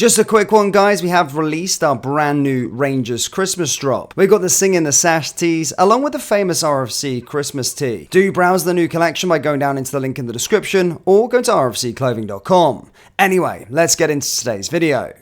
Just a quick one, guys. We have released our brand new Rangers Christmas drop. We've got the Sing in the Sash tees, along with the famous RFC Christmas tee. Do browse the new collection by going down into the link in the description, or go to rfcclothing.com. Anyway, let's get into today's video.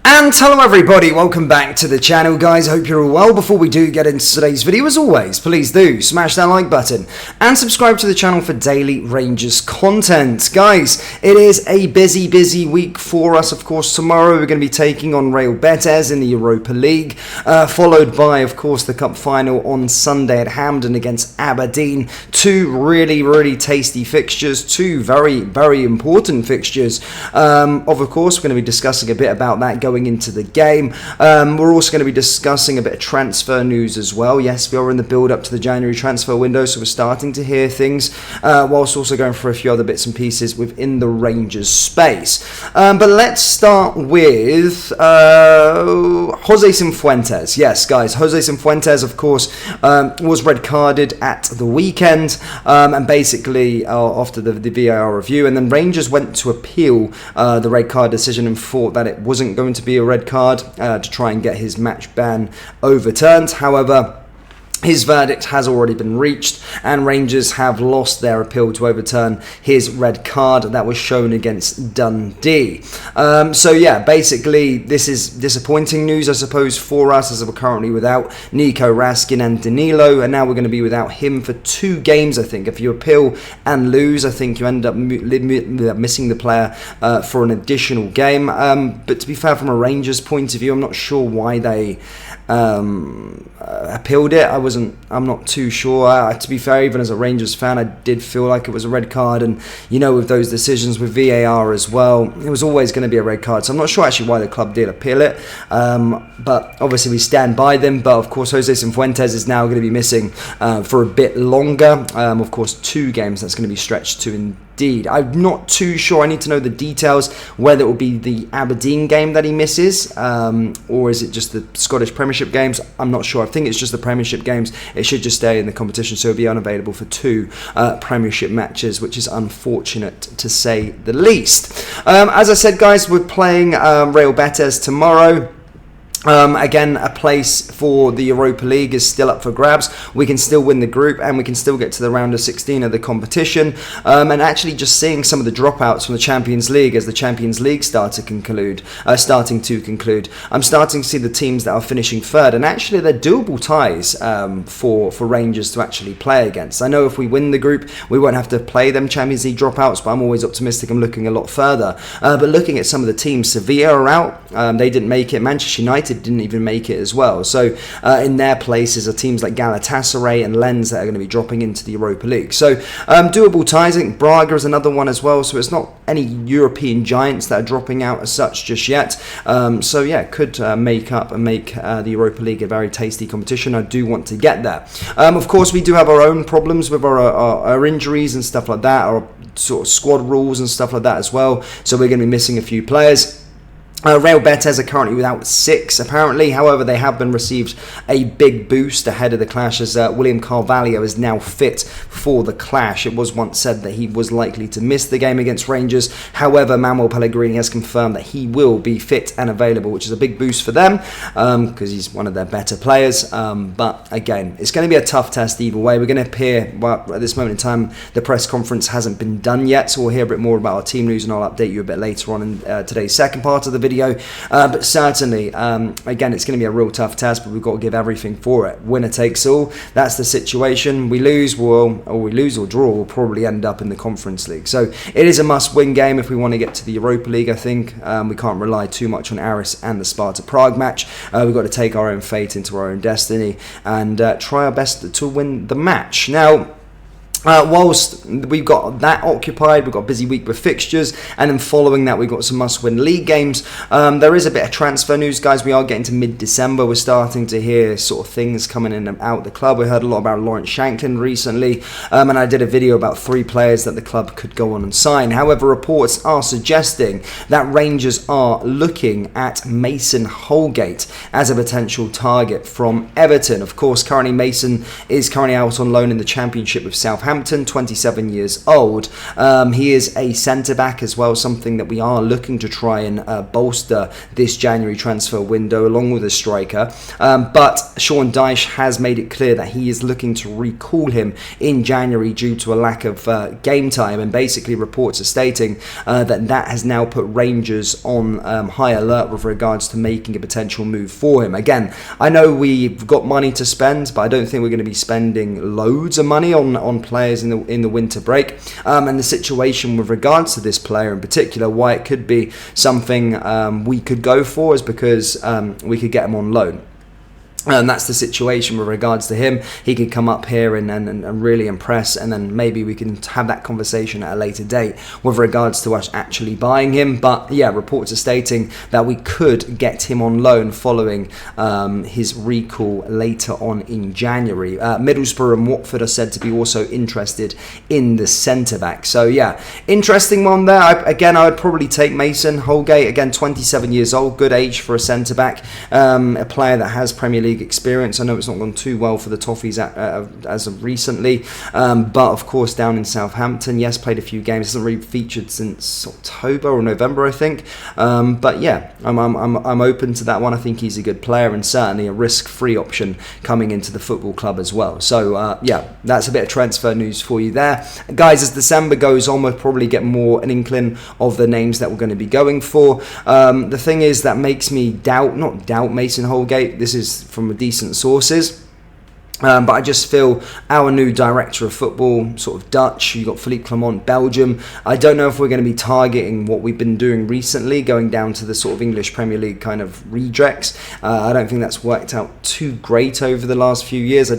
And hello everybody, welcome back to the channel, guys. I hope you're all well. Before we do get into today's video, as always, please do smash that like button and subscribe to the channel for daily Rangers content. Guys, it is a busy week for us. Of course, tomorrow we're going to be taking on Betis in the Europa League, followed by, of course, the cup final on Sunday at Hampden against Aberdeen. Two really tasty fixtures, two very important fixtures. Of course, we're going to be discussing a bit about that going into the game. We're also going to be discussing a bit of transfer news as well. Yes, we are in the build up to the January transfer window, so we're starting to hear things, whilst also going for a few other bits and pieces within the Rangers space. But let's start with Jose Cifuentes. Yes, guys, Jose Cifuentes, of course, was red carded at the weekend, and basically after the VAR review, and then Rangers went to appeal the red card decision and thought that it wasn't going to be a red card to try and get his match ban overturned. However, his verdict has already been reached, and Rangers have lost their appeal to overturn his red card that was shown against Dundee. So yeah, basically this is disappointing news, I suppose, for us, as we're currently without Nico Raskin and Danilo, and now we're going to be without him for 2 games, I think. If you appeal and lose, I think you end up missing the player for an additional game. But to be fair, from a Rangers point of view, I'm not sure why they appealed it. I'm not too sure. To be fair, even as a Rangers fan, I did feel like it was a red card, and you know, with those decisions with VAR as well, it was always going to be a red card. So I'm not sure actually why the club did appeal it, but obviously we stand by them. But of course, Jose Cifuentes is now going to be missing for a bit longer. Of course, 2 games. That's going to be stretched to indeed. I'm not too sure. I need to know the details, whether it will be the Aberdeen game that he misses, or is it just the Scottish Premiership games. I'm not sure. I think it's just the Premiership games. It should just stay in the competition, so it'll be unavailable for 2 Premiership matches, which is unfortunate to say the least. As I said, guys, we're playing Real Betis tomorrow. Again, a place for the Europa League is still up for grabs. We can still win the group, and we can still get to the round of 16 of the competition. And actually, just seeing some of the dropouts from the Champions League as the Champions League starting to conclude, I'm starting to see the teams that are finishing third, and actually they're doable ties for Rangers to actually play against. I know if we win the group, we won't have to play them Champions League dropouts, but I'm always optimistic. I'm looking a lot further. But looking at some of the teams, Sevilla are out. They didn't make it. Manchester United didn't even make it as well. So in their places are teams like Galatasaray and Lens that are going to be dropping into the Europa League. So doable ties. I think Braga is another one as well. So it's not any European giants that are dropping out as such just yet. So yeah, could make the Europa League a very tasty competition. I do want to get there. Of course, we do have our own problems with our injuries and stuff like that, our sort of squad rules and stuff like that as well. So we're going to be missing a few players. Real Betis are currently without 6, apparently. However, they have been received a big boost ahead of the clash, as William Carvalho is now fit for the clash. It was once said that he was likely to miss the game against Rangers. However, Manuel Pellegrini has confirmed that he will be fit and available, which is a big boost for them, because he's one of their better players. But again, it's going to be a tough test either way. We're going to appear, well, at this moment in time, the press conference hasn't been done yet, so we'll hear a bit more about our team news, and I'll update you a bit later on in today's second part of the video. But certainly, again, it's going to be a real tough test, but we've got to give everything for it. Winner takes all. That's the situation. We lose, or draw, we'll probably end up in the Conference League. So it is a must-win game if we want to get to the Europa League, I think. We can't rely too much on Aris and the Sparta Prague match. We've got to take our own fate into our own destiny and try our best to win the match. Now, whilst we've got that occupied, we've got a busy week with fixtures, and then following that we've got some must-win league games. There is a bit of transfer news, guys. We are getting to mid-December. We're starting to hear sort of things coming in and out the club. We heard a lot about Lawrence Shanklin recently, and I did a video about 3 players that the club could go on and sign. However, reports are suggesting that Rangers are looking at Mason Holgate as a potential target from Everton. Of course, currently Mason is currently out on loan in the Championship with Southampton. Southampton, 27 years old. He is a centre-back as well, something that we are looking to try and bolster this January transfer window, along with a striker. But Sean Dyche has made it clear that he is looking to recall him in January due to a lack of game time, and basically reports are stating that has now put Rangers on high alert with regards to making a potential move for him. Again, I know we've got money to spend, but I don't think we're going to be spending loads of money on players in the winter break. And the situation with regards to this player in particular, why it could be something we could go for, is because we could get him on loan. And that's the situation with regards to him. He could come up here and really impress, and then maybe we can have that conversation at a later date with regards to us actually buying him. But yeah, reports are stating that we could get him on loan following his recall later on in January. Middlesbrough and Watford are said to be also interested in the centre-back. So yeah, interesting one there. I would probably take Mason Holgate. Again, 27 years old, good age for a centre-back. A player that has Premier League experience. I know it's not gone too well for the Toffees as of recently, but of course down in Southampton, yes, played a few games. Hasn't really featured since October or November, I think. But yeah, I'm open to that one. I think he's a good player and certainly a risk-free option coming into the football club as well. So yeah, that's a bit of transfer news for you there, guys. As December goes on, we'll probably get more an inkling of the names that we're going to be going for. The thing is that makes me not doubt Mason Holgate. This is from decent sources. But I just feel our new director of football, sort of Dutch, you've got Philippe Clement, Belgium. I don't know if we're going to be targeting what we've been doing recently, going down to the sort of English Premier League kind of rejects. I don't think that's worked out too great over the last few years. I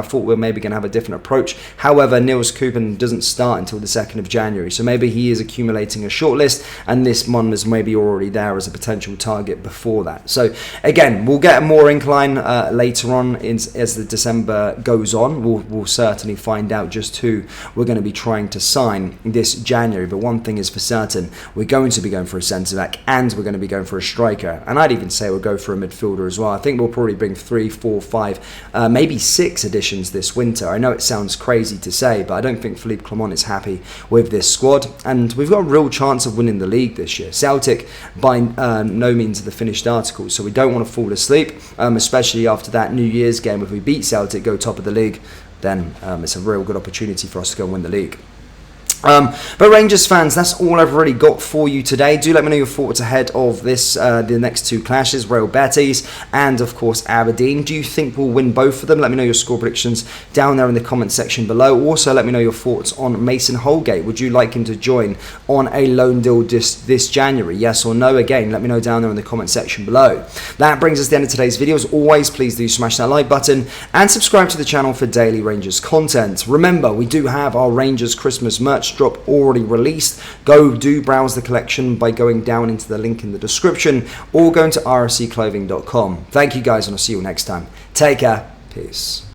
thought we were maybe going to have a different approach. However, Niels Koepen doesn't start until the 2nd of January. So maybe he is accumulating a shortlist, and this one was maybe already there as a potential target before that. So again, we'll get a more incline later on as the December goes on. We'll certainly find out just who we're going to be trying to sign this January. But one thing is for certain, we're going to be going for a centre-back and we're going to be going for a striker. And I'd even say we'll go for a midfielder as well. I think we'll probably bring 3, 4, 5, maybe 6 additions this winter. I know it sounds crazy to say, but I don't think Philippe Clement is happy with this squad. And we've got a real chance of winning the league this year. Celtic, by no means, are the finished article, so we don't want to fall asleep, especially after that New Year's game. If we beat Celtic, go top of the league, then it's a real good opportunity for us to go and win the league. But Rangers fans, that's all I've really got for you today. Do let me know your thoughts ahead of this, the next 2 clashes, Real Betis and of course Aberdeen. Do you think we'll win both of them? Let me know your score predictions down there in the comment section below. Also, let me know your thoughts on Mason Holgate. Would you like him to join on a loan deal this January? Yes or no? Again, let me know down there in the comment section below. That brings us to the end of today's video. As always, please do smash that like button and subscribe to the channel for daily Rangers content. Remember, we do have our Rangers Christmas merch drop already released. Do browse the collection by going down into the link in the description or going to rscclothing.com. Thank you guys, and I'll see you next time. Take care. Peace.